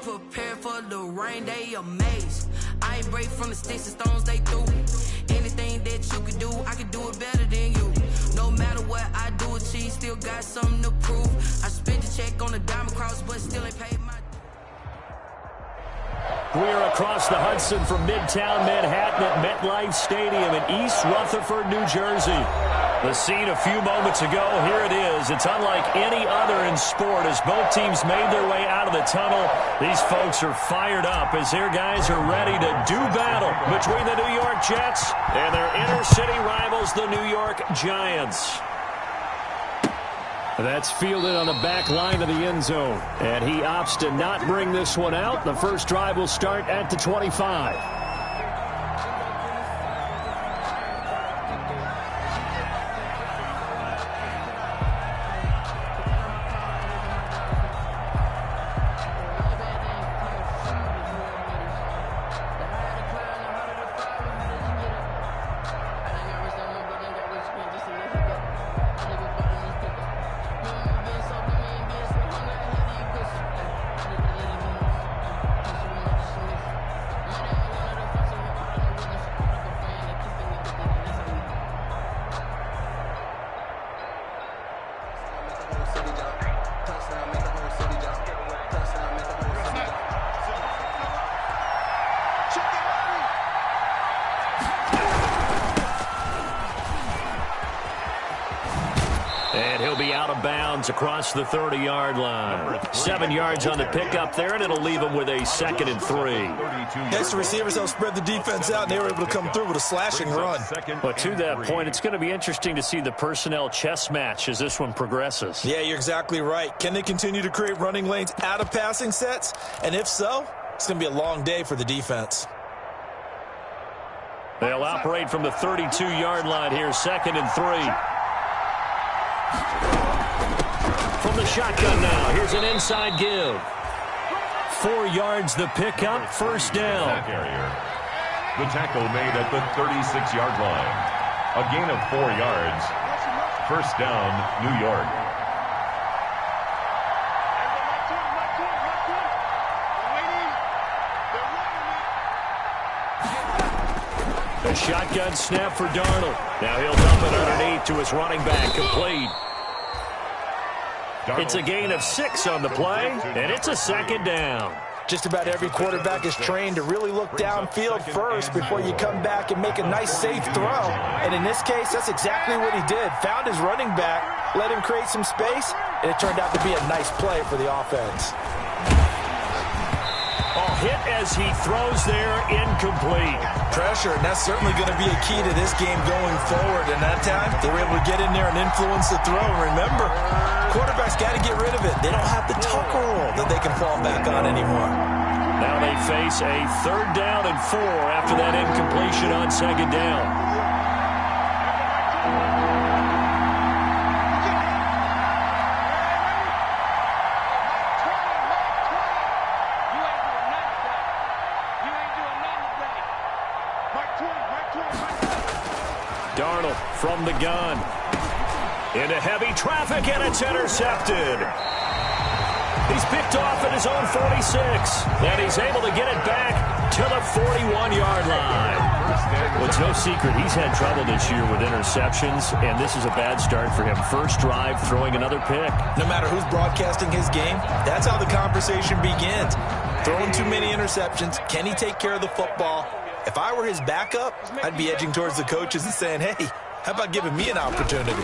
prepared for the rain, they amazed. I ain't break from the sticks and stones they threw. Anything that you can do, I can do it better than you. No matter what I do, achieve, still got something to prove. I spent the check on the diamond cross, but still ain't paid my... We're across the Hudson from Midtown Manhattan at MetLife Stadium in East Rutherford, New Jersey. The scene a few moments ago, here it is. It's unlike any other in sport as both teams made their way out of the tunnel. These folks are fired up as their guys are ready to do battle between the New York Jets and their inner-city rivals, the New York Giants. That's fielded on the back line of the end zone. And he opts to not bring this one out. The first drive will start at the 25. And he'll be out of bounds across the 30-yard line. 7 yards on the pickup there, and it'll leave him with a 2nd and 3. Yes, the receivers helped spread the defense out, and they were able to come through with a slashing run. But to that point, it's going to be interesting to see the personnel chess match as this one progresses. Yeah, you're exactly right. Can they continue to create running lanes out of passing sets? And if so, it's going to be a long day for the defense. They'll operate from the 32-yard line here, 2nd and 3. From the shotgun now, here's an inside give. 4 yards the pickup, first down. The tackle made at the 36-yard line. A gain of 4 yards. First down, New York. The shotgun snap for Darnold. Now he'll dump it underneath to his running back, complete. It's a gain of 6 on the play, and it's a 2nd down. Just about every quarterback is trained to really look downfield first before you come back and make a nice, safe throw. And in this case, that's exactly what he did. Found his running back, let him create some space, and it turned out to be a nice play for the offense. Hit as he throws there, incomplete. Pressure, and that's certainly going to be a key to this game going forward. And that time, they were able to get in there and influence the throw. Remember, quarterbacks got to get rid of it. They don't have the tucker roll that they can fall back on anymore. Now they face a 3rd down and 4 after that incompletion on 2nd down. Darnold from the gun. Into heavy traffic, and it's intercepted. He's picked off at his own 46, and he's able to get it back to the 41-yard line. Well, it's no secret he's had trouble this year with interceptions, and this is a bad start for him. First drive, throwing another pick. No matter who's broadcasting his game, that's how the conversation begins. Throwing too many interceptions. Can he take care of the football? If I were his backup, I'd be edging towards the coaches and saying, hey, how about giving me an opportunity?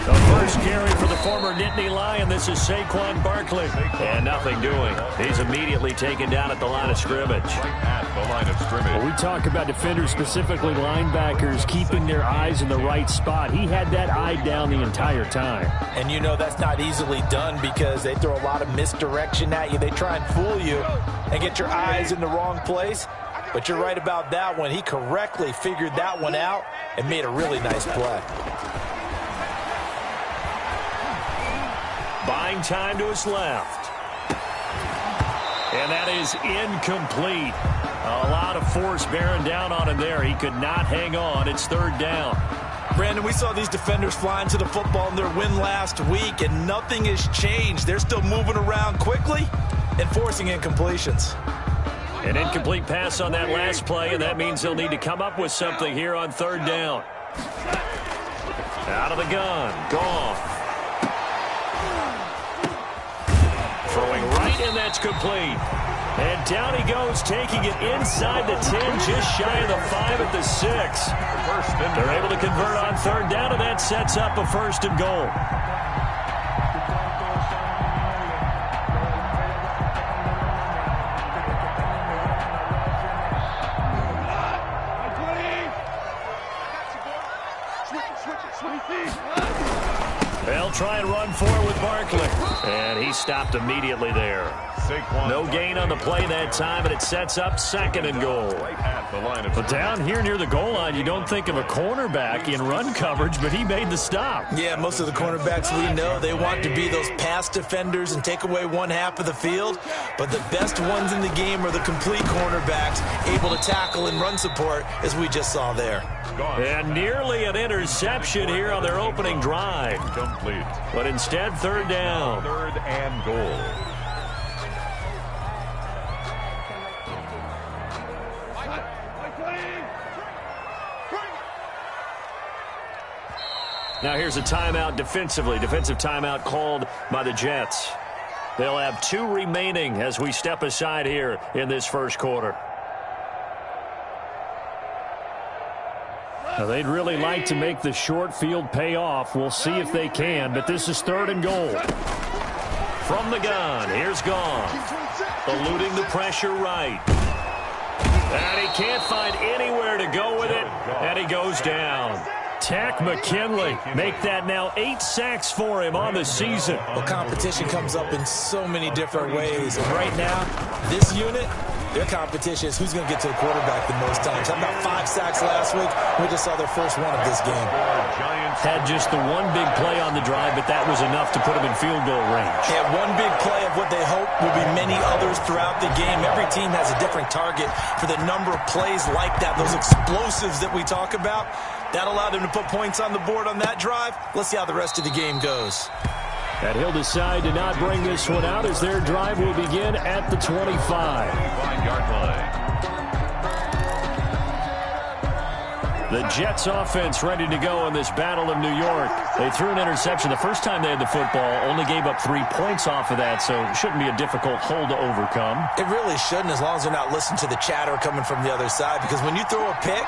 The first carry for the former Nittany Lion. This is Saquon Barkley. And nothing doing. He's immediately taken down at the line of scrimmage. Well, we talk about defenders, specifically linebackers, keeping their eyes in the right spot. He had that eye down the entire time. And you know that's not easily done because they throw a lot of misdirection at you. They try and fool you and get your eyes in the wrong place. But you're right about that one. He correctly figured that one out and made a really nice play. Buying time to his left. And that is incomplete. A lot of force bearing down on him there. He could not hang on. It's 3rd down. Brandon, we saw these defenders flying to the football in their win last week, and nothing has changed. They're still moving around quickly, and forcing incompletions. An incomplete pass on that last play, and that means they'll need to come up with something here on third down. Out of the gun. Goff. Throwing right, and that's complete. And down he goes, taking it inside the 10, just shy of the 5 at the 6. They're able to convert on third down, and that sets up a 1st and goal. They'll try and run forward with Barkley. And he stopped immediately there. No gain on the play that time, and it sets up 2nd and goal. But down here near the goal line, you don't think of a cornerback in run coverage, but he made the stop. Yeah, most of the cornerbacks we know, they want to be those pass defenders and take away one half of the field. But the best ones in the game are the complete cornerbacks, able to tackle and run support, as we just saw there. And nearly an interception here on their opening drive. Complete. But instead, 3rd down. 3rd and goal. Now here's a timeout defensively. Defensive timeout called by the Jets. They'll have 2 remaining as we step aside here in this first quarter. Now, they'd really like to make the short field pay off. We'll see if they can, but this is 3rd and goal. From the gun, here's Goff. Eluding the pressure right. And he can't find anywhere to go with it, and he goes down. Tack McKinley make that now 8 sacks for him on the season. Well, competition comes up in so many different ways. And right now, this unit, their competition is who's going to get to the quarterback the most times. How about 5 sacks last week? We just saw their first one of this game. Had just the one big play on the drive, but that was enough to put them in field goal range. Had one big play of what they hope will be many others throughout the game. Every team has a different target for the number of plays like that, those explosives that we talk about. That allowed them to put points on the board on that drive. Let's see how the rest of the game goes. And he'll decide to not bring this one out as their drive will begin at the 25-yard line. The Jets offense ready to go in this Battle of New York. They threw an interception the first time they had the football, only gave up 3 points off of that, so it shouldn't be a difficult hole to overcome. It really shouldn't, as long as they're not listening to the chatter coming from the other side, because when you throw a pick,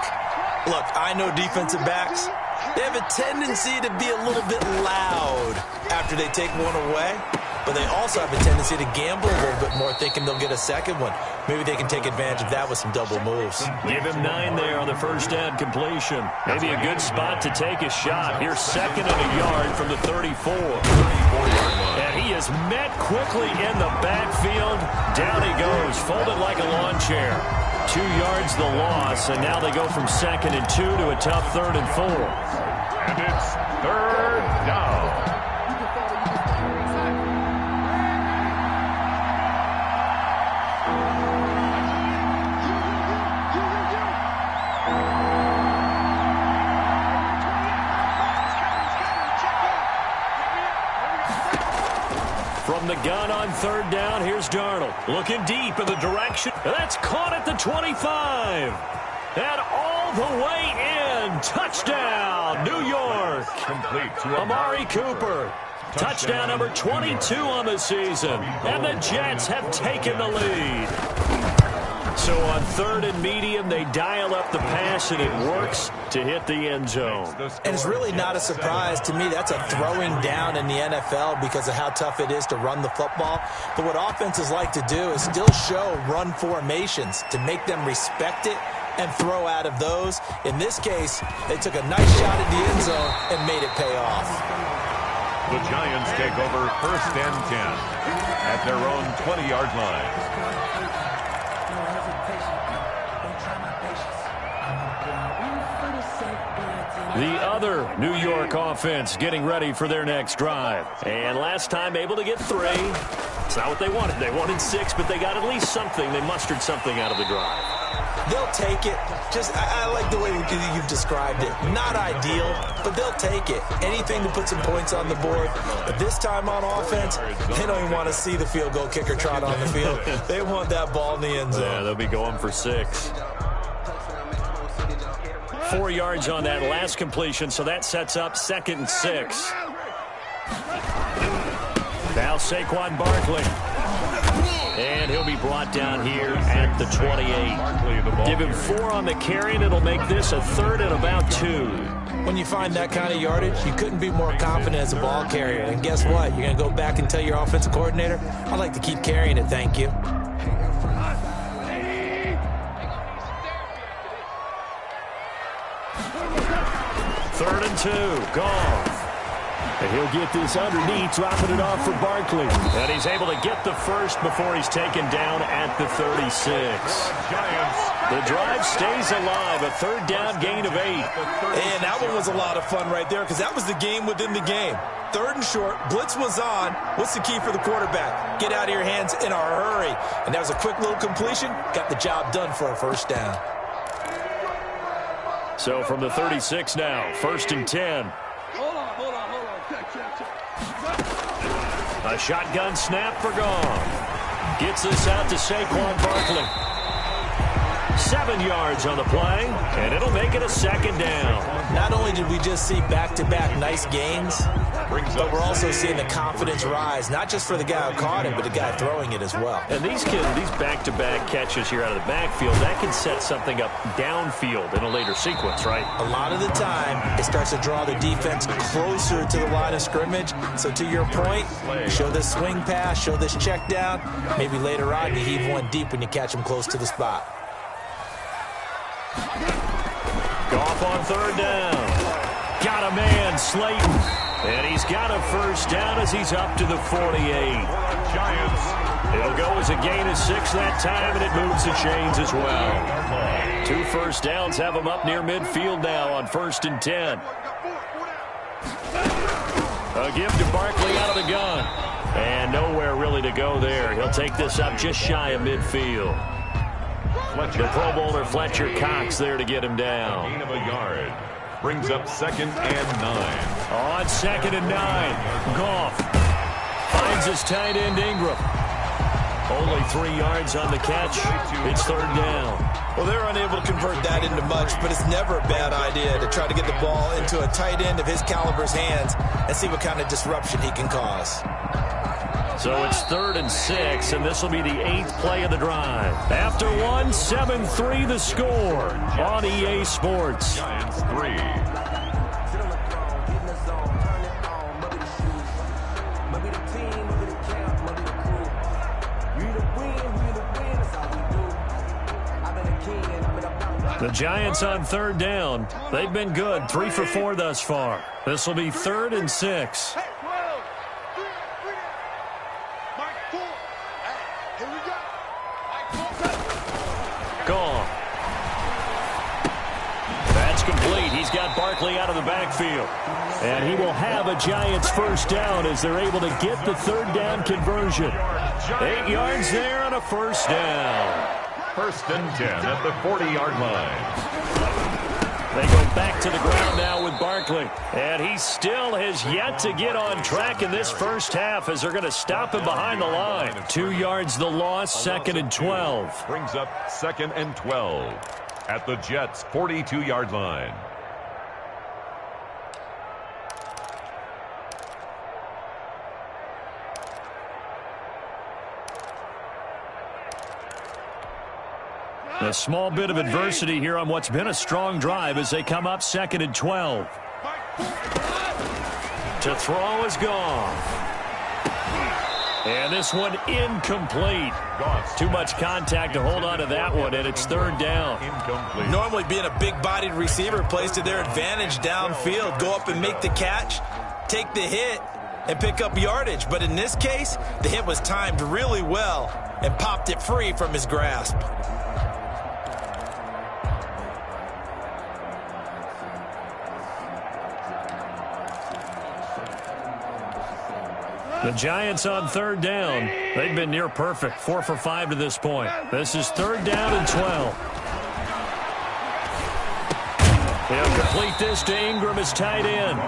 look, I know defensive backs, they have a tendency to be a little bit loud after they take one away, but they also have a tendency to gamble a little bit more, thinking they'll get a second one. Maybe they can take advantage of that with some double moves. Give him 9 there on the first down completion. Maybe a good spot to take a shot. Here's 2nd and a yard from the 34. And he is met quickly in the backfield. Down he goes, folded like a lawn chair. 2 yards the loss, and now they go from 2nd and 2 to a tough 3rd and 4. And it's 3rd down. From the gun on 3rd down, here's Darnold. Looking deep in the direction. That's caught at the 25. And all the way in. Touchdown, New York. Complete to Amari Cooper. Touchdown number 22 on the season. And the Jets have taken the lead. So on 3rd and medium, they dial up the pass, and it works to hit the end zone. And it's really not a surprise to me. That's a throwing down in the NFL because of how tough it is to run the football. But what offenses like to do is still show run formations to make them respect it and throw out of those. In this case, they took a nice shot at the end zone and made it pay off. The Giants take over 1st and 10 at their own 20-yard line. The other New York offense getting ready for their next drive. And last time able to get 3. It's not what they wanted. They wanted 6, but they got at least something. They mustered something out of the drive. They'll take it. I like the way you've described it. Not ideal, but they'll take it. Anything to put some points on the board. But this time on offense, they don't even want to see the field goal kicker trot on the field. They want that ball in the end zone. Yeah, they'll be going for 6. 4 yards on that last completion, so that sets up 2nd and 6. Now Saquon Barkley. And he'll be brought down here at the 28. Give him 4 on the carry, and it'll make this a 3rd and about 2. When you find that kind of yardage, you couldn't be more confident as a ball carrier. And guess what? You're going to go back and tell your offensive coordinator, I'd like to keep carrying it, thank you. Third and 2. Goff. And he'll get this underneath, dropping it off for Barkley. And he's able to get the first before he's taken down at the 36. The drive stays alive, a 3rd down gain of 8. And that one was a lot of fun right there because that was the game within the game. 3rd and short, blitz was on. What's the key for the quarterback? Get out of your hands in a hurry. And that was a quick little completion. Got the job done for a 1st down. So from the 36 now, 1st and 10. A shotgun snap for Goff. Gets this out to Saquon Barkley. 7 yards on the play, and it'll make it a 2nd down. Not only did we just see back-to-back nice gains, but we're also seeing the confidence rise, not just for the guy who caught it, but the guy throwing it as well. And these back-to-back catches here out of the backfield, that can set something up downfield in a later sequence, right? A lot of the time, it starts to draw the defense closer to the line of scrimmage. So to your point, show this swing pass, show this check down. Maybe later on you heave one deep when you catch them close to the spot. Goff on 3rd down. Got a man, Slayton. And he's got a 1st down as he's up to the 48. Giants. It'll go as a gain of 6 that time, and it moves the chains as well. 2 first downs have him up near midfield now on 1st and 10. A give to Barkley out of the gun. And nowhere really to go there. He'll take this up just shy of midfield. The Pro Bowler Fletcher Cox there to get him down. Gain of a yard. Brings up 2nd and 9. On 2nd and 9. Goff finds his tight end Ingram. Only 3 yards on the catch. It's 3rd down. Well, they're unable to convert that into much, but it's never a bad idea to try to get the ball into a tight end of his caliber's hands and see what kind of disruption he can cause. So it's 3rd and 6, and this will be the 8th play of the drive. After 1, 7-3 the score on EA Sports. Giants 3. The Giants on 3rd down. They've been good, 3 for 4 thus far. This will be 3rd and 6. Gone. That's complete. He's got Barkley out of the backfield. And he will have a Giants 1st down as they're able to get the 3rd down conversion. 8 yards there on a 1st down. 1st and 10 at the 40-yard line. They go back to the ground now with Barkley. And he still has yet to get on track in this 1st half as they're going to stop him behind the line. 2 yards the loss, 2nd and 12. Brings up 2nd and 12 at the Jets' 42-yard line. A small bit of adversity here on what's been a strong drive as they come up 2nd and 12. To throw is gone. And this one incomplete. Too much contact to hold on to that one, and it's 3rd down. Incomplete. Normally being a big-bodied receiver plays to their advantage downfield. Go up and make the catch, take the hit, and pick up yardage. But in this case, the hit was timed really well and popped it free from his grasp. The Giants on 3rd down. They've been near perfect, 4 for 5 to this point. This is 3rd down and 12. He'll complete this to Ingram as tight end.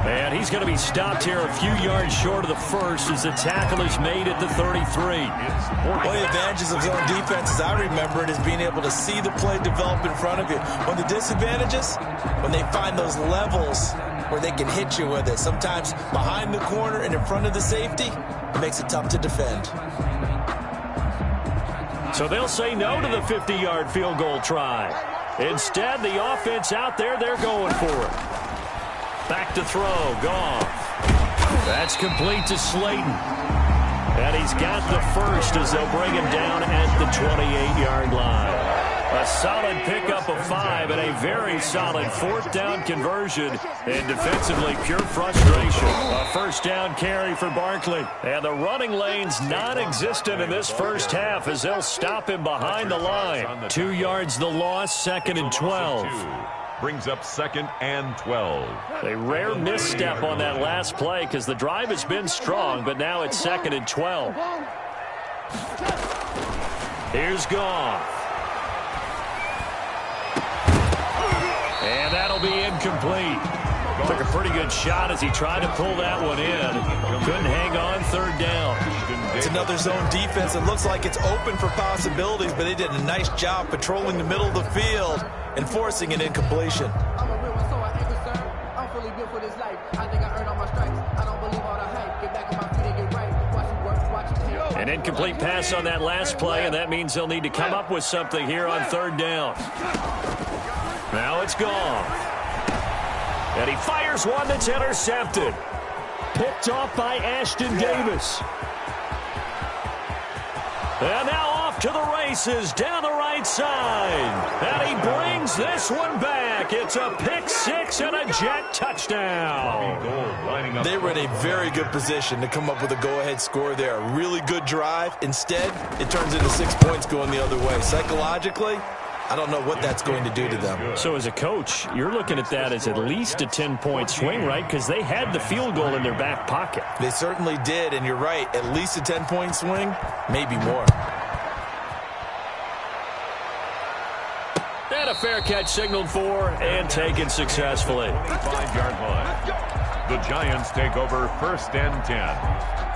And he's going to be stopped here a few yards short of the first as the tackle is made at the 33. One of the advantages of zone defense, as I remember it, is being able to see the play develop in front of you. One of the disadvantages, when they find those levels where they can hit you with it. Sometimes behind the corner and in front of the safety, it makes it tough to defend. So they'll say no to the 50-yard field goal try. Instead, the offense out there, they're going for it. Back to throw, Goff. That's complete to Slayton. And he's got the first as they'll bring him down at the 28-yard line. A solid pickup of 5 and a very solid fourth down conversion. And defensively, pure frustration. A first down carry for Barkley. And the running lane's non-existent in this first half as they'll stop him behind the line. 2 yards the loss, 2nd and 12. Brings up 2nd and 12. A rare misstep on that last play because the drive has been strong, but now it's 2nd and 12. Here's Goff. And that'll be incomplete. Took a pretty good shot as he tried to pull that one in. Couldn't hang on, 3rd down. It's another zone defense. It looks like it's open for possibilities, but they did a nice job patrolling the middle of the field and forcing an incompletion. An incomplete pass on that last play, and that means they'll need to come up with something here on 3rd down. Now it's Goff. And he fires one that's intercepted. Picked off by Ashton Davis. And now off to the races down the right side. And he brings this one back. It's a pick 6 and a Jet touchdown. They were in a very good position to come up with a go-ahead score there. A really good drive. Instead, it turns into 6 points going the other way. Psychologically, I don't know what that's going to do to them. So as a coach, you're looking at that as at least a 10-point swing, right? Because they had the field goal in their back pocket. They certainly did, and you're right. At least a 10-point swing, maybe more. And a fair catch signaled for and taken successfully. 5-yard line. The Giants take over 1st and 10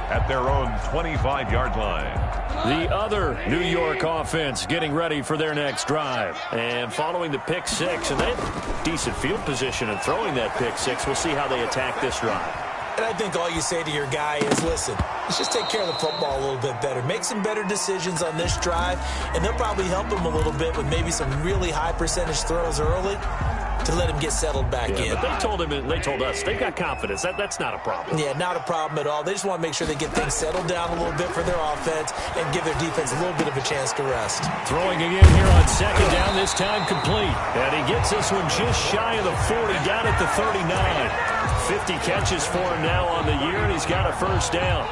at their own 25-yard line. The other New York offense getting ready for their next drive. And following the pick 6, and they have decent field position in throwing that pick 6. We'll see how they attack this drive. And I think all you say to your guy is, listen, let's just take care of the football a little bit better. Make some better decisions on this drive, and they'll probably help him a little bit with maybe some really high percentage throws early to let him get settled back in. But they told him, and they told us, they've got confidence. That's not a problem. Yeah, not a problem at all. They just want to make sure they get things settled down a little bit for their offense and give their defense a little bit of a chance to rest. Throwing again here on 2nd down, this time complete. And he gets this one just shy of the 40, down at the 39. 50 catches for him now on the year, and he's got a first down.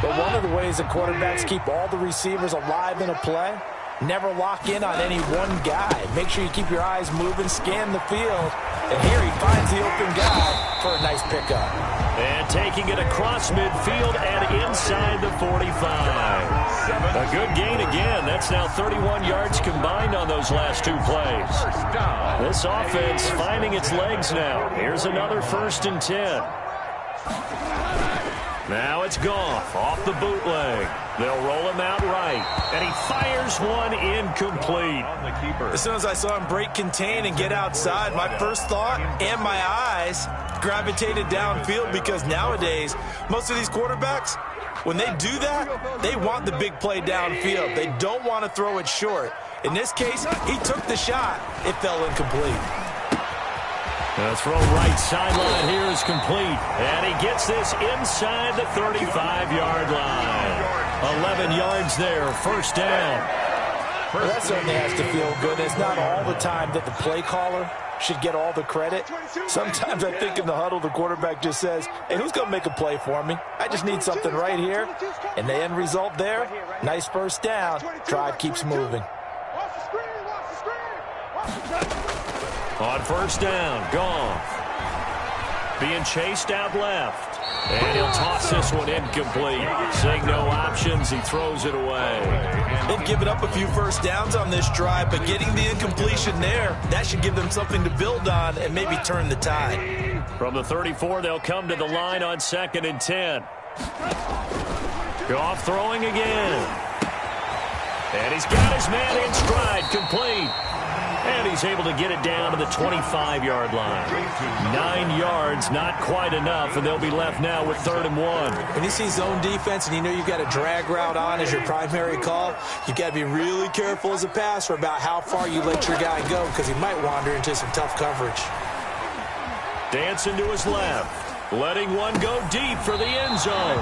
But one of the ways that quarterbacks keep all the receivers alive in a play, never lock in on any one guy. Make sure you keep your eyes moving, scan the field. And here he finds the open guy for a nice pickup. And taking it across midfield and inside the 45. A good gain again. That's now 31 yards combined on those last 2 plays. This offense finding its legs now. Here's another 1st and 10. Now it's Goff off the bootleg. They'll roll him out right. And he fires one incomplete. As soon as I saw him break contain and get outside, my first thought and my eyes gravitated downfield, because nowadays, most of these quarterbacks, when they do that, they want the big play downfield. They don't want to throw it short. In this case, he took the shot. It fell incomplete. The throw right sideline here is complete. And he gets this inside the 35-yard line. 11 yards there, first down. Well, that certainly has to feel good. It's not all the time that the play caller should get all the credit. Sometimes I think in the huddle, the quarterback just says, hey, who's going to make a play for me? I just need something right here. And the end result there, nice first down. Drive keeps moving. On first down, Goff being chased out left. And he'll toss this one incomplete. Seeing no options, he throws it away. They've given up a few first downs on this drive, but getting the incompletion there, that should give them something to build on and maybe turn the tide. From the 34, they'll come to the line on 2nd and 10. Goff throwing again. And he's got his man in stride, complete. And he's able to get it down to the 25-yard line. 9 yards, not quite enough, and they'll be left now with 3rd and 1. When you see zone defense and you know you've got a drag route on as your primary call, you've got to be really careful as a passer about how far you let your guy go because he might wander into some tough coverage. Dancing to his left. Letting one go deep for the end zone.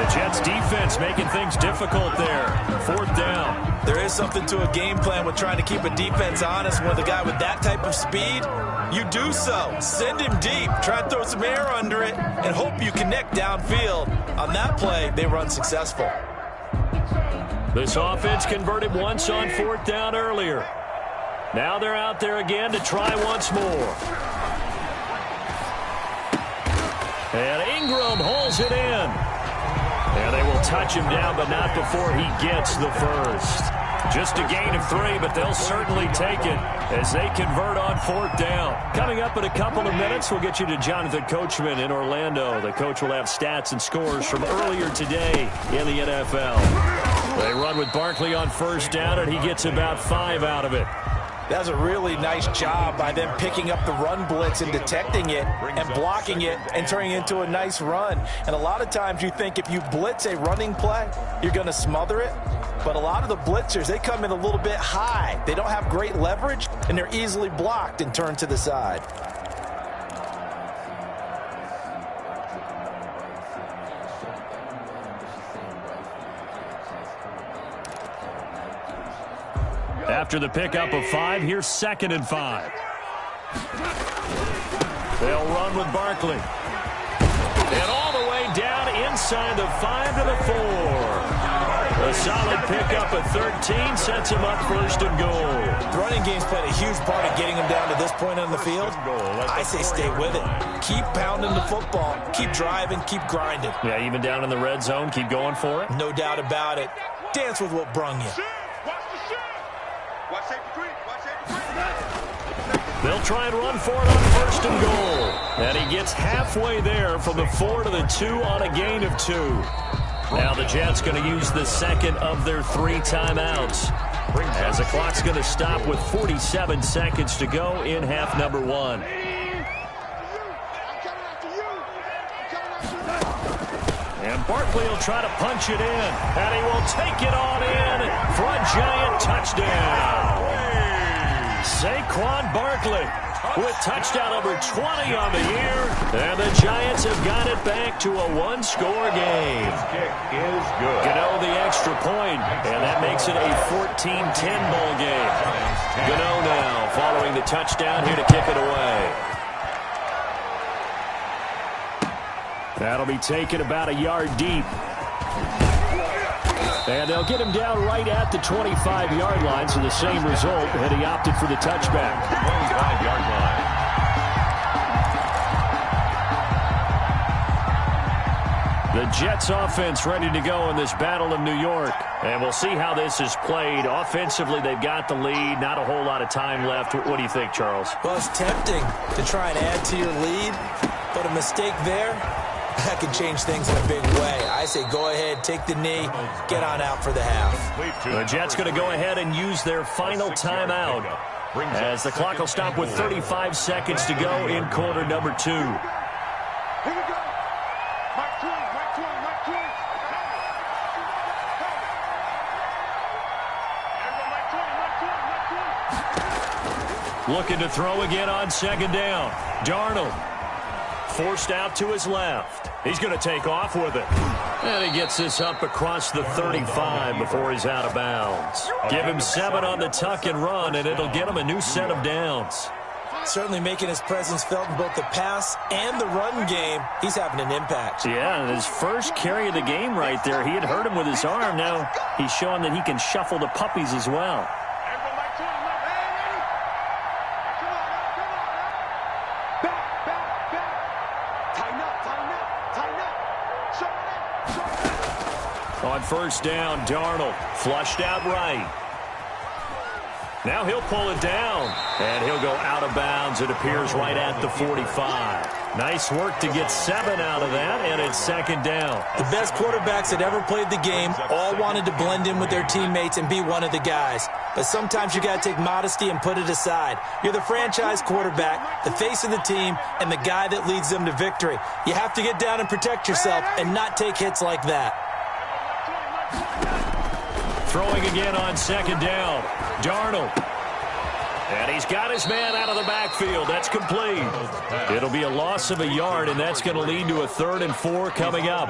The Jets defense making things difficult there. 4th down. There is something to a game plan with trying to keep a defense honest. With a guy with that type of speed, you do so. Send him deep. Try and throw some air under it and hope you connect downfield. On that play, they were unsuccessful. This offense converted once on 4th down earlier. Now they're out there again to try once more. And Ingram hauls it in. And they will touch him down, but not before he gets the first. Just a gain of 3, but they'll certainly take it as they convert on 4th down. Coming up in a couple of minutes, we'll get you to Jonathan Coachman in Orlando. The coach will have stats and scores from earlier today in the NFL. They run with Barkley on 1st down, and he gets about 5 out of it. That's a really nice job by them picking up the run blitz and detecting it and blocking it and turning it into a nice run. And a lot of times you think if you blitz a running play, you're going to smother it. But a lot of the blitzers, they come in a little bit high. They don't have great leverage, and they're easily blocked and turned to the side. After the pickup of 5, here's 2nd and 5. They'll run with Barkley. And all the way down inside the 5 to the 4. A solid pickup of 13 sets him up 1st and goal. The running game's played a huge part of getting him down to this point on the field. I say stay with it. Keep pounding the football. Keep driving. Keep grinding. Yeah, even down in the red zone, keep going for it. No doubt about it. Dance with what brung you. They'll try and run for it on 1st and goal. And he gets halfway there from the 4 to the 2 on a gain of 2. Now the Jets going to use the 2nd of their 3 timeouts, as the clock's going to stop with 47 seconds to go in half number 1. And Barkley will try to punch it in, and he will take it on in for a giant touchdown. Saquon Barkley with touchdown number 20 on the year, and the Giants have got it back to a 1-score game. This kick is good. Gano the extra point, and that makes it a 14-10 ball game. Gano now following the touchdown here to kick it away. That'll be taken about a yard deep. And they'll get him down right at the 25-yard line, so the same result, and he opted for the touchback. 25-yard line. The Jets offense ready to go in this battle of New York. And we'll see how this is played. Offensively, they've got the lead. Not a whole lot of time left. What do you think, Charles? Well, it's tempting to try and add to your lead, but a mistake there, that could change things in a big way. I say go ahead, take the knee, get on out for the half. The Jets going to go ahead and use their final timeout, as the clock will stop with 35 seconds to go in quarter number 2. Here we go. Mike 20. Looking to throw again on 2nd down. Darnold forced out to his left. He's going to take off with it. And he gets this up across the 35 before he's out of bounds. Give him 7 on the tuck and run, and it'll get him a new set of downs. Certainly making his presence felt in both the pass and the run game. He's having an impact. Yeah, and his first carry of the game right there, he had hurt him with his arm. Now he's showing that he can shuffle the puppies as well. On first down, Darnold flushed out right. Now he'll pull it down, and he'll go out of bounds. It appears right at the 45. Nice work to get 7 out of that, and it's second down. The best quarterbacks that ever played the game all wanted to blend in with their teammates and be one of the guys. But sometimes you got to take modesty and put it aside. You're the franchise quarterback, the face of the team, and the guy that leads them to victory. You have to get down and protect yourself and not take hits like that. Throwing again on second down. Darnold. And he's got his man out of the backfield. That's complete. It'll be a loss of a yard, and that's going to lead to a 3rd and 4 coming up.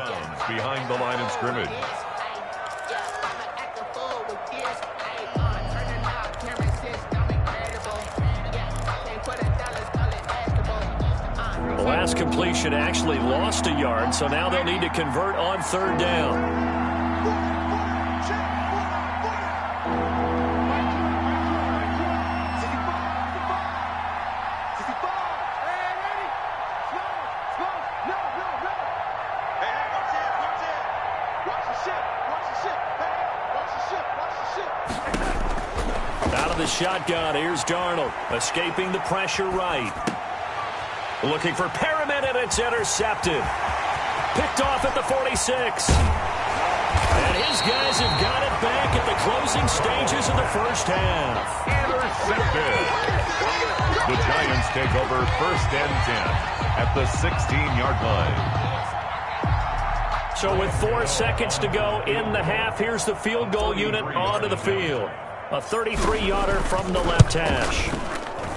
Behind the line of scrimmage. The last completion actually lost a yard, so now they'll need to convert on 3rd down. Out of the shotgun, here's Darnold, escaping the pressure right. Looking for Perriman, and it's intercepted. Picked off at the 46. And his guys have got it back at the closing stages of the first half. Intercepted. The Giants take over 1st and 10 at the 16-yard line. So with 4 seconds to go in the half, here's the field goal unit onto the field. A 33-yarder from the left hash.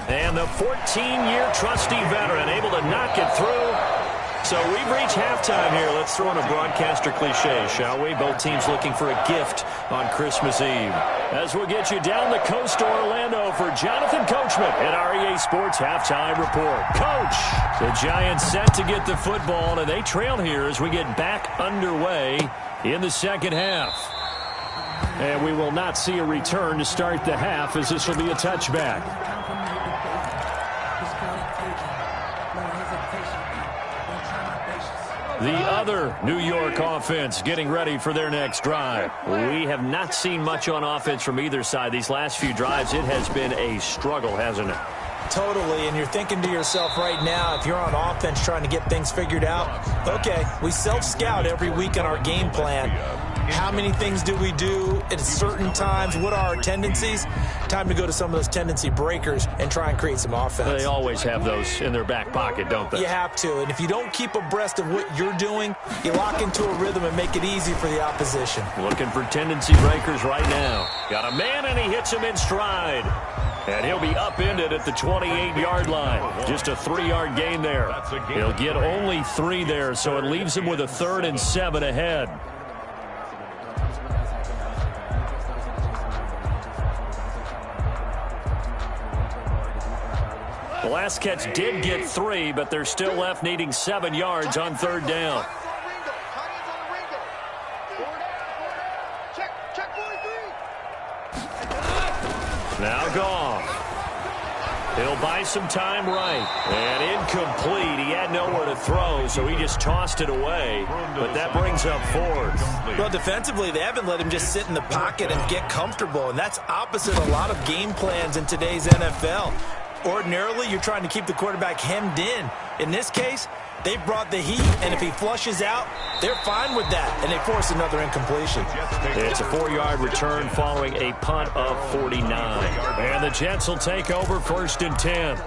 And the 14-year trusty veteran able to knock it through. So we've reached halftime here. Let's throw in a broadcaster cliche, shall we? Both teams looking for a gift on Christmas Eve. As we'll get you down the coast to Orlando for Jonathan Coachman at our EA Sports Halftime Report. Coach, the Giants set to get the football, and they trail here as we get back underway in the second half. And we will not see a return to start the half, as this will be a touchback. The other New York offense getting ready for their next drive. We have not seen much on offense from either side. These last few drives, it has been a struggle, hasn't it? Totally, and you're thinking to yourself right now, if you're on offense trying to get things figured out, okay, we self-scout every week on our game plan. How many things do we do at certain times? What are our tendencies? Time to go to some of those tendency breakers and try and create some offense. They always have those in their back pocket, don't they? You have to, and if you don't keep abreast of what you're doing, you lock into a rhythm and make it easy for the opposition. Looking for tendency breakers right now. Got a man, and he hits him in stride. And he'll be upended at the 28-yard line. Just a 3-yard gain there. He'll get only 3 there, so it leaves him with a 3rd and 7 ahead. The last catch did get 3, but they're still left needing 7 yards on 3rd down. Now Goff. He'll buy some time right. And incomplete. He had nowhere to throw, so he just tossed it away. But that brings up 4th. Well, defensively, they haven't let him just sit in the pocket and get comfortable, and that's opposite a lot of game plans in today's NFL. Ordinarily, you're trying to keep the quarterback hemmed in. In this case, they brought the heat, and if he flushes out, they're fine with that, and they force another incompletion. It's a 4-yard return following a punt of 49. And the Jets will take over 1st and 10.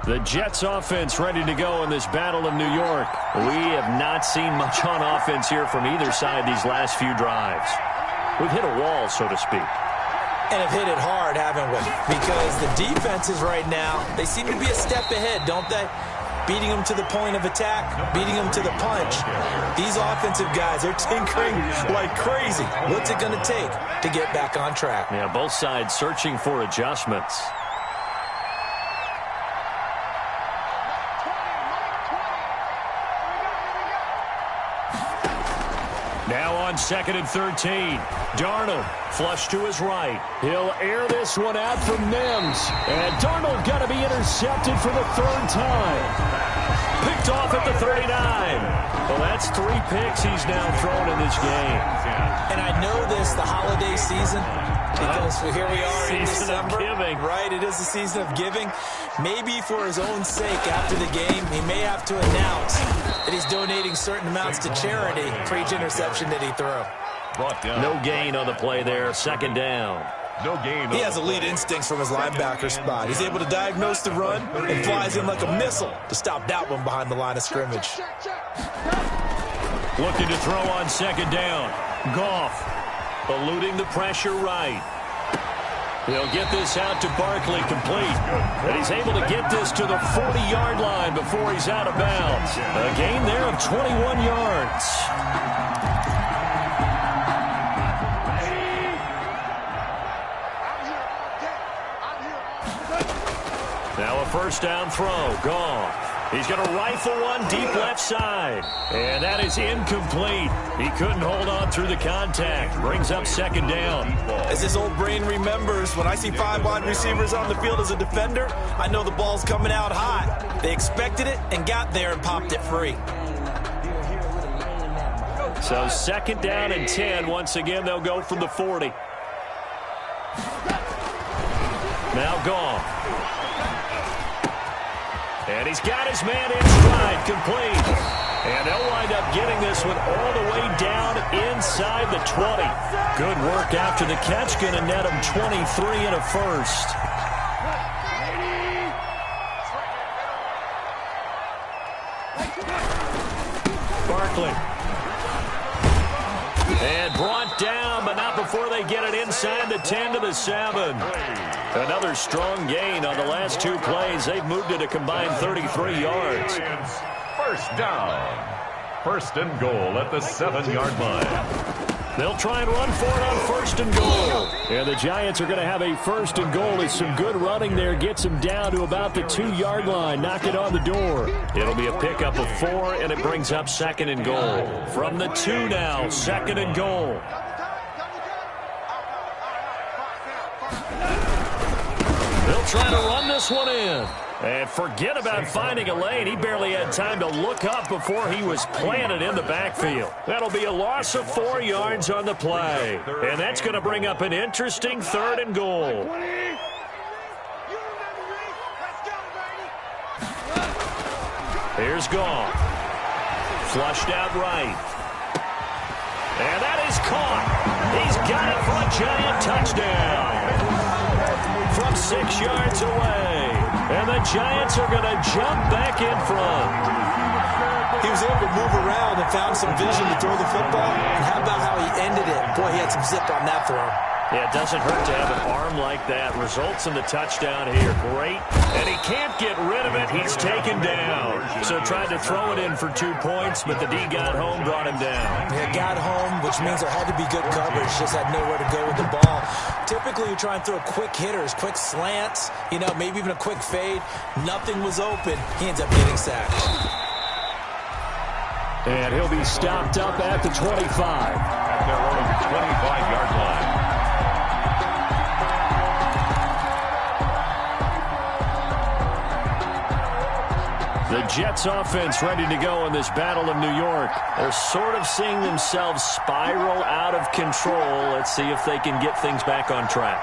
The Jets offense ready to go in this Battle of New York. We have not seen much on offense here from either side these last few drives. We've hit a wall, so to speak. And have hit it hard, haven't we? Because the defenses right now, they seem to be a step ahead, don't they? Beating them to the point of attack, beating them to the punch. These offensive guys, they're tinkering like crazy. What's it going to take to get back on track? Yeah, both sides searching for adjustments. Now on on 2nd and 13. Darnold flush to his right. He'll air this one out from Mims. And Darnold got to be intercepted for the 3rd time. Picked off at the 39. Well, that's 3 picks he's now thrown in this game. And I know this, the holiday season, because here we are in December. Season of giving. Right, it is the season of giving. Maybe for his own sake after the game, he may have to announce that he's donating certain amounts to charity for each interception that he threw. No gain on the play there. 2nd down. No gain. He has elite instincts from his linebacker spot. He's able to diagnose the run and flies in like a missile to stop that one behind the line of scrimmage. Looking to throw on 2nd down. Goff eluding the pressure right. He'll get this out to Barkley complete. And he's able to get this to the 40-yard line before he's out of bounds. A gain there of 21 yards. Now a 1st down throw. Goff. He's going to rifle one deep left side. And that is incomplete. He couldn't hold on through the contact. Brings up 2nd down. As his old brain remembers, when I see 5 wide receivers on the field as a defender, I know the ball's coming out high. They expected it and got there and popped it free. So 2nd down and 10. Once again, they'll go from the 40. Now Goff. And he's got his man in stride, complete. And they'll wind up getting this one all the way down inside the 20. Good work after the catch, going to net him 23 and a 1st. Barkley. And brought down, but not before they get it inside the 10 to the 7. Another strong gain on the last 2 plays. They've moved it a combined 33 yards. 1st down. 1st and goal at the 7-yard line. They'll try and run for it on 1st and goal. And the Giants are going to have a 1st and goal. It's some good running there. Gets them down to about the 2-yard line. Knock it on the door. It'll be a pickup of 4, and it brings up 2nd and goal. From the 2 now, 2nd and goal. They'll try to run this one in. And forget about finding a lane. He barely had time to look up before he was planted in the backfield. That'll be a loss of 4 yards on the play. And that's going to bring up an interesting 3rd and goal. Here's Goff. Flushed out right. And that is caught. He's got it for a Giant touchdown. From 6 yards away. And the Giants are going to jump back in front. He was able to move around and found some vision to throw the football. And how about how he ended it? Boy, he had some zip on that throw. Yeah, it doesn't hurt to have an arm like that. Results in the touchdown here. Great. And he can't get rid of it. He's taken down. So tried to throw it in for 2 points, but the D got home, brought him down. Yeah, got home, which means there had to be good coverage. Just had nowhere to go with the ball. Typically, you try and throw quick hitters, quick slants, maybe even a quick fade. Nothing was open. He ends up getting sacked. And he'll be stopped up at the 25. At their own 25-yard line. The Jets offense ready to go in this Battle of New York. They're sort of seeing themselves spiral out of control. Let's see if they can get things back on track.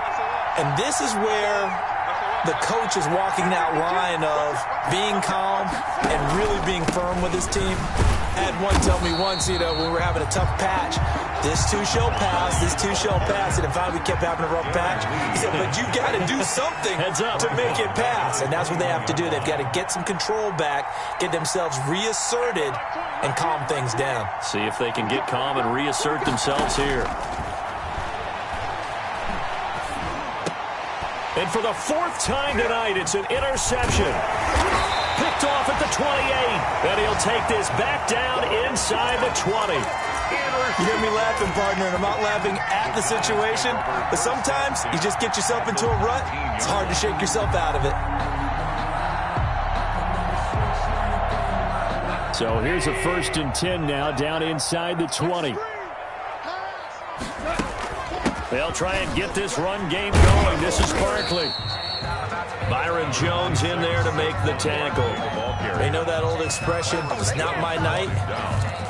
And this is where the coach is walking that line of being calm and really being firm with his team. I had one tell me once, when we were having a tough patch, this too shall pass, this too shall pass. And finally we kept having a rough patch. He said, but you got to do something to make it pass. And that's what they have to do. They've got to get some control back, get themselves reasserted, and calm things down. See if they can get calm and reassert themselves here. And for the 4th time tonight, it's an interception. Picked off at the 28. And he'll take this back down inside the 20. You hear me laughing, partner, and I'm not laughing at the situation, but sometimes you just get yourself into a rut. It's hard to shake yourself out of it. So here's a 1st and 10 now, down inside the 20. They'll try and get this run game going. This is Barkley. Byron Jones in there to make the tackle. They know that old expression, it's not my night.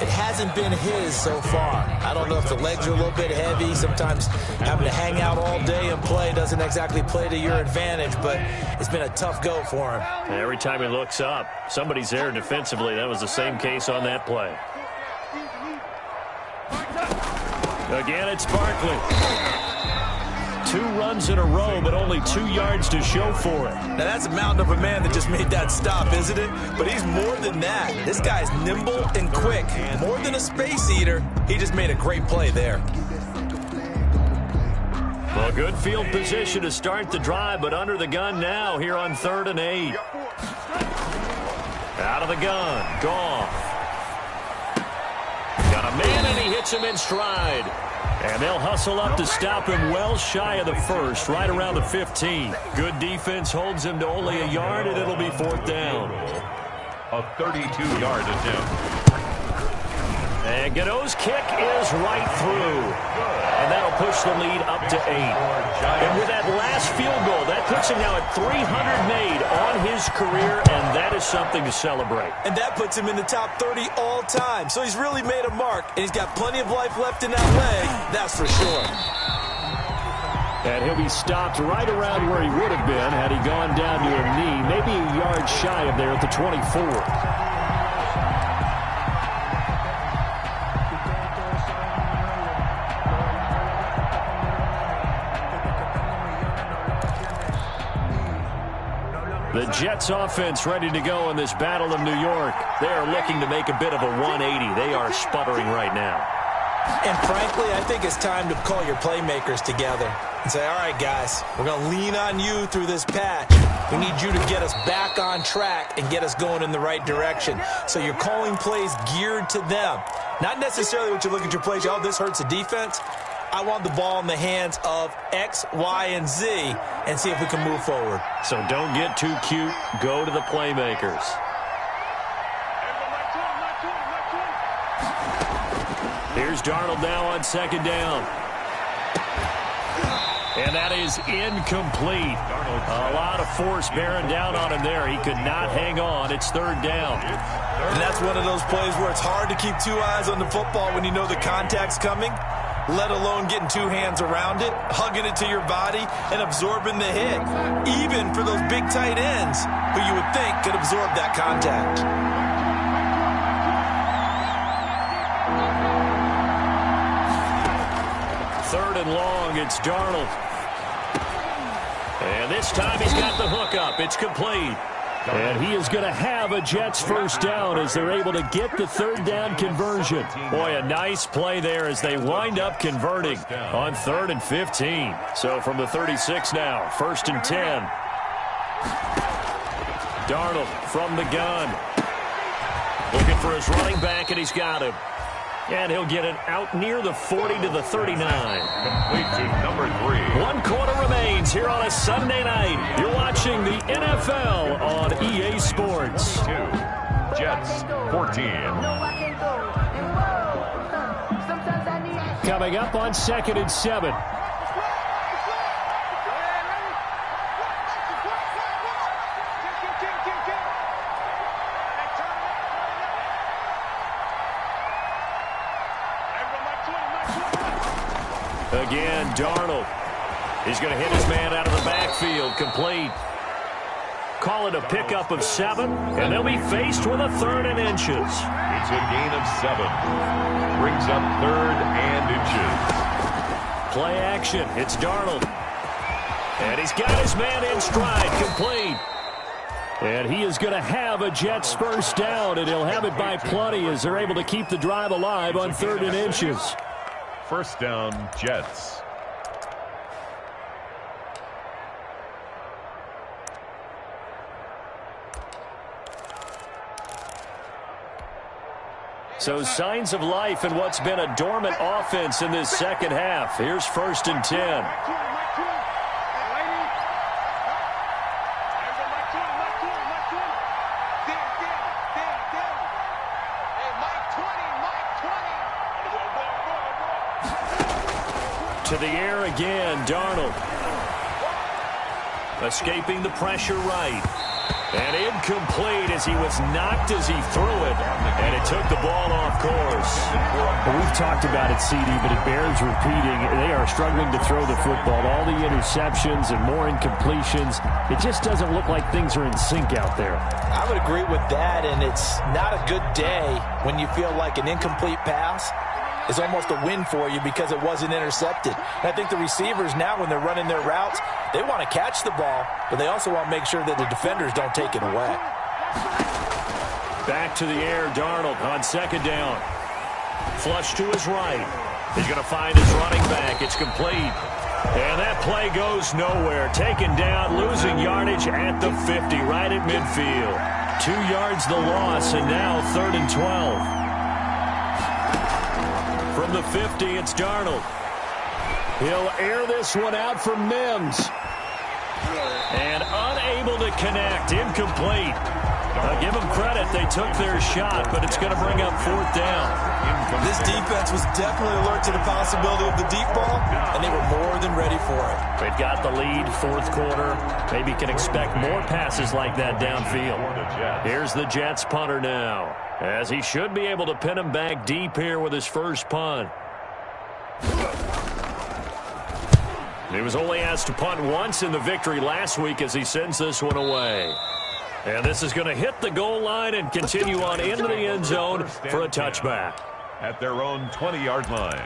It hasn't been his so far. I don't know if the legs are a little bit heavy. Sometimes having to hang out all day and play doesn't exactly play to your advantage, but it's been a tough go for him. Every time he looks up, somebody's there defensively. That was the same case on that play. Again, it's Barkley. 2 runs in a row, but only 2 yards to show for it. Now, that's a mountain of a man that just made that stop, isn't it? But he's more than that. This guy's nimble and quick. More than a space eater, he just made a great play there. Well, good field position to start the drive, but under the gun now here on 3rd and 8. Out of the gun, Goff. Got a man, and he hits him in stride. And they'll hustle up to stop him well shy of the first, right around the 15. Good defense holds him to only a yard, and it'll be 4th down. A 32-yard attempt. And Gano's kick is right through. And that'll push the lead up to 8. And with that last field goal, that puts him now at 300 made on his career, and that is something to celebrate. And that puts him in the top 30 all time. So he's really made a mark, and he's got plenty of life left in that leg, that's for sure. And he'll be stopped right around where he would have been had he gone down to a knee, maybe a yard shy of there at the 24. The Jets offense ready to go in this Battle of New York. They are looking to make a bit of a 180. They are sputtering right now. And frankly, I think it's time to call your playmakers together and say, all right, guys, we're going to lean on you through this patch. We need you to get us back on track and get us going in the right direction. So you're calling plays geared to them. Not necessarily what you look at your plays, oh, this hurts the defense. I want the ball in the hands of X, Y, and Z and see if we can move forward. So don't get too cute. Go to the playmakers. Here's Darnold now on 2nd down. And that is incomplete. A lot of force bearing down on him there. He could not hang on. It's 3rd down. And that's one of those plays where it's hard to keep 2 eyes on the football when you know the contact's coming, let alone getting 2 hands around it, hugging it to your body, and absorbing the hit. Even for those big tight ends who you would think could absorb that contact. Third and long, it's Darnold. And this time he's got the hook up. It's complete. And he is going to have a Jets first down as they're able to get the 3rd down conversion. Boy, a nice play there as they wind up converting on 3rd and 15. So from the 36 now, 1st and 10. Darnold from the gun. Looking for his running back, and he's got him. And he'll get it out near the 40 to the 39. Complete to number 3. 1 quarter remains here on a Sunday night. You're watching the NFL on EA Sports. 2. Jets 14. Coming up on 2nd and 7. Again, Darnold. He's going to hit his man out of the backfield. Complete. Call it a pickup of 7, and they'll be faced with a 3rd and inches. It's a gain of 7. Brings up 3rd and inches. Play action. It's Darnold. And he's got his man in stride. Complete. And he is going to have a Jets first down, and he'll have it by plenty as they're able to keep the drive alive on 3rd and inches. First down, Jets. So signs of life in what's been a dormant offense in this second half. Here's 1st and 10. To the air again, Darnold. Escaping the pressure right. And incomplete as he was knocked as he threw it. And it took the ball off course. Well, we've talked about it, CD, but it bears repeating. They are struggling to throw the football. All the interceptions and more incompletions. It just doesn't look like things are in sync out there. I would agree with that, and it's not a good day when you feel like an incomplete pass is almost a win for you because it wasn't intercepted. And I think the receivers now, when they're running their routes, they want to catch the ball, but they also want to make sure that the defenders don't take it away. Back to the air, Darnold on second down. Flush to his right. He's going to find his running back. It's complete. And that play goes nowhere. Taken down, losing yardage at the 50, right at midfield. 2 yards the loss, and now 3rd and 12. From the 50, it's Darnold. He'll air this one out for Mims. And unable to connect. Incomplete. Give them credit. They took their shot, but it's going to bring up 4th down. This defense was definitely alert to the possibility of the deep ball, and they were more than ready for it. They've got the lead, 4th quarter. Maybe can expect more passes like that downfield. Here's the Jets punter now, as he should be able to pin him back deep here with his first punt. He was only asked to punt once in the victory last week as he sends this one away. And this is going to hit the goal line and continue on into the end zone for a touchback. At their own 20-yard line.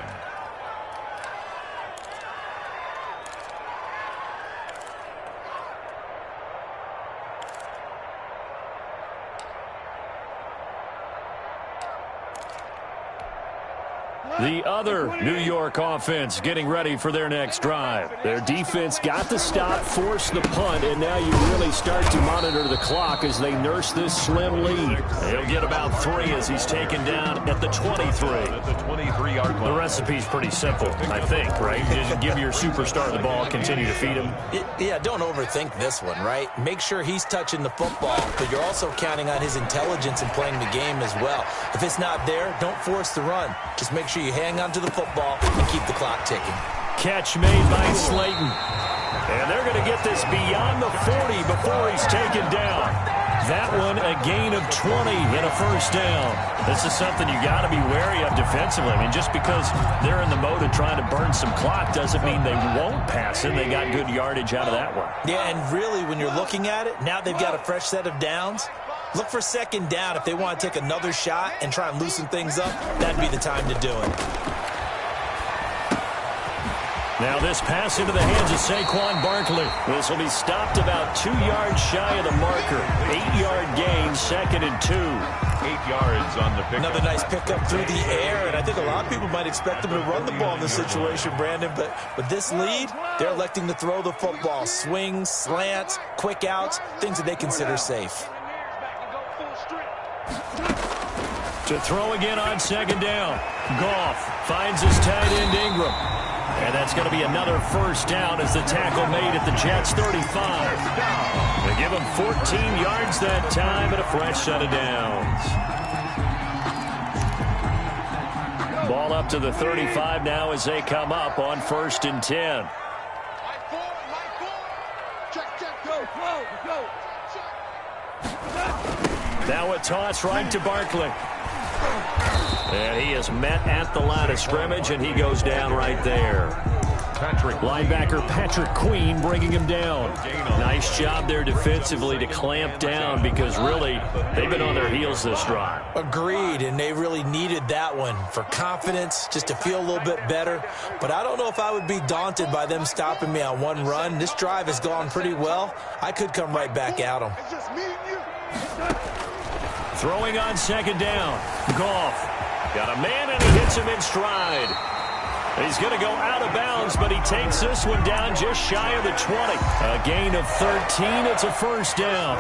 The other New York offense getting ready for their next drive. Their defense got the stop, forced the punt, and now you really start to monitor the clock as they nurse this slim lead. He'll get about 3 as he's taken down at the 23. At the 23-yard line. The recipe's pretty simple, I think, right? Just give your superstar the ball, continue to feed him. Yeah, don't overthink this one, right? Make sure he's touching the football, but you're also counting on his intelligence in playing the game as well. If it's not there, don't force the run. Just make sure you hang on to the football and keep the clock ticking. Catch made by Slayton. And they're going to get this beyond the 40 before he's taken down. That one a gain of 20 and a first down. This is something you got to be wary of defensively. I mean, just because they're in the mode of trying to burn some clock doesn't mean they won't pass it. They got good yardage out of that one. Yeah, and really, when you're looking at it, now they've got a fresh set of downs. Look for second down. If they want to take another shot and try and loosen things up, that'd be the time to do it. Now this pass into the hands of Saquon Barkley. This will be stopped about 2 yards shy of the marker. 8-yard gain, 2nd and 2. 8 yards on the pickup. Another nice pickup through the air, and I think a lot of people might expect them to run the ball in this situation, Brandon, but with this lead, they're electing to throw the football. Swings, slants, quick outs, things that they consider safe. To throw again on second down. Goff finds his tight end Ingram. And that's going to be another first down as the tackle made at the Jets 35. They give him 14 yards that time and a fresh set of downs. Ball up to the 35 now as they come up on 1st and 10. Now a toss right to Barkley. And he is met at the line of scrimmage, and he goes down right there. Linebacker Patrick Queen bringing him down. Nice job there defensively to clamp down because really they've been on their heels this drive. Agreed, and they really needed that one for confidence, just to feel a little bit better. But I don't know if I would be daunted by them stopping me on one run. This drive has gone pretty well. I could come right back at them. Throwing on second down. Goff. Got a man, and he hits him in stride. He's going to go out of bounds, but he takes this one down just shy of the 20. A gain of 13. It's a first down.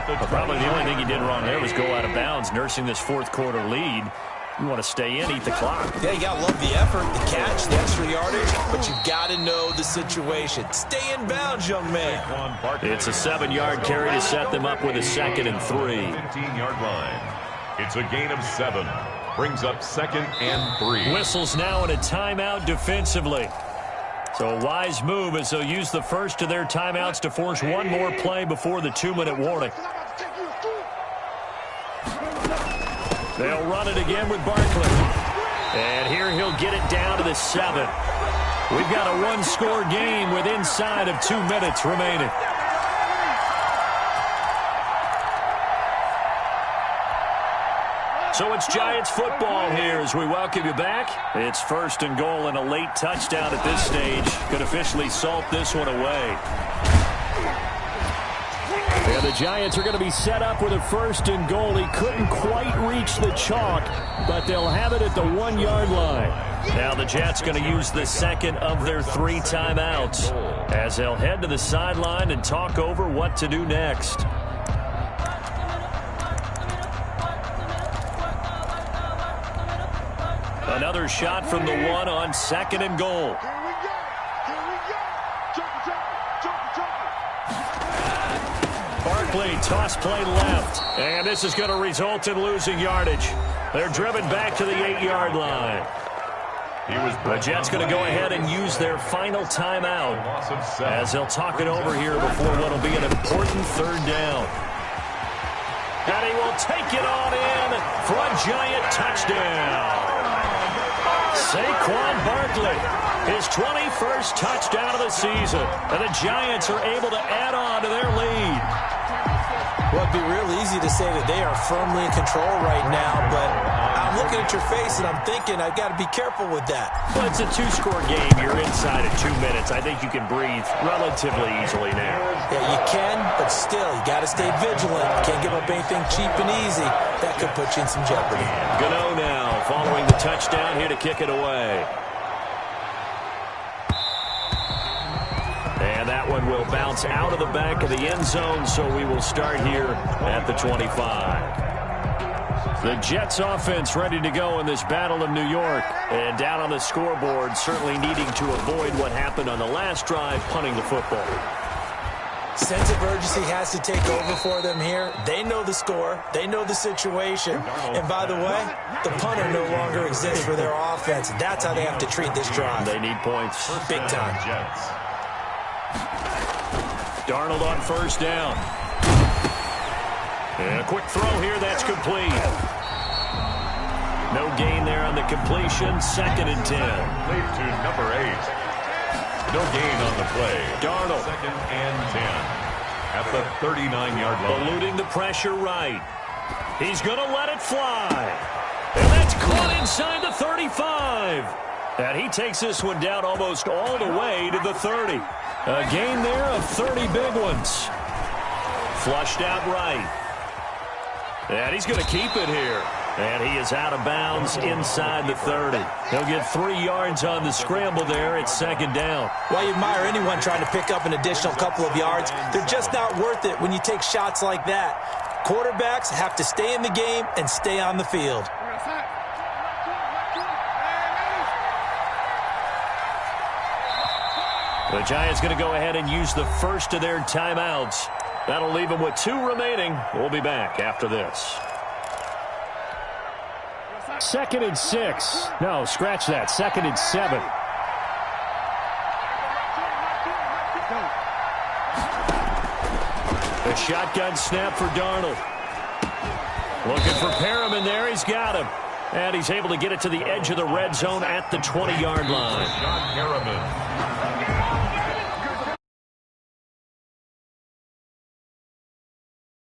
But probably the only thing he did wrong there was go out of bounds, nursing this 4th quarter lead. You want to stay in, eat the clock. Yeah, you got to love the effort, the catch, the extra yardage, but you got to know the situation. Stay in bounds, young man. It's a 7-yard carry to set them up with a 2nd and 3. 15-yard line. It's a gain of 7. Brings up 2nd and 3. Whistles now in a timeout defensively. So a wise move as they'll use the first of their timeouts to force one more play before the 2-minute warning. They'll run it again with Barkley. And here he'll get it down to the 7. We've got a one-score game with inside of 2 minutes remaining. So it's Giants football here as we welcome you back. It's 1st and goal and a late touchdown at this stage could officially salt this one away. And the Giants are going to be set up with a 1st and goal. He couldn't quite reach the chalk, but they'll have it at the 1-yard line. Now the Jets going to use the second of their 3 timeouts as they'll head to the sideline and talk over what to do next. Another shot from the 1 on 2nd and goal. Barkley, toss play left. And this is going to result in losing yardage. They're driven back to the 8-yard line. The Jets going to go ahead and use their final timeout as they'll talk it over here before what will be an important 3rd down. And he will take it on in for a Giant touchdown. Saquon Barkley, his 21st touchdown of the season, and the Giants are able to add on to their lead. Well, it'd be real easy to say that they are firmly in control right now, but I'm looking at your face and I'm thinking I've got to be careful with that. Well, it's a 2-score game. You're inside at 2 minutes. I think you can breathe relatively easily now. Yeah, you can, but still, you got to stay vigilant. Can't give up anything cheap and easy. That could put you in some jeopardy. Gano now, following the touchdown, here to kick it away. And that one will bounce out of the back of the end zone, so we will start here at the 25. The Jets offense ready to go in this Battle of New York. And down on the scoreboard, certainly needing to avoid what happened on the last drive, punting the football. Sense of urgency has to take over for them here. They know the score. They know the situation. And by the way, the punter no longer exists for their offense. That's how they have to treat this drive. They need points. Big time. Darnold on 1st down. And a quick throw here, that's complete. No gain there on the completion. 2nd and 10. Lead to number 8. No gain on the play. Darnold. 2nd and 10 at the 39-yard line. Eluding the pressure right. He's going to let it fly. And that's caught inside the 35. And he takes this one down almost all the way to the 30. A gain there of 30 big ones. Flushed out right. And he's going to keep it here. And he is out of bounds inside the 30. He'll get 3 yards on the scramble there. It's 2nd down. Well, you admire anyone trying to pick up an additional couple of yards. They're just not worth it when you take shots like that. Quarterbacks have to stay in the game and stay on the field. The Giants going to go ahead and use the first of their timeouts. That'll leave them with 2 remaining. We'll be back after this. 2nd and 6. No, scratch that. 2nd and 7. The shotgun snap for Darnold. Looking for Perriman there. He's got him. And he's able to get it to the edge of the red zone at the 20-yard line. Perriman.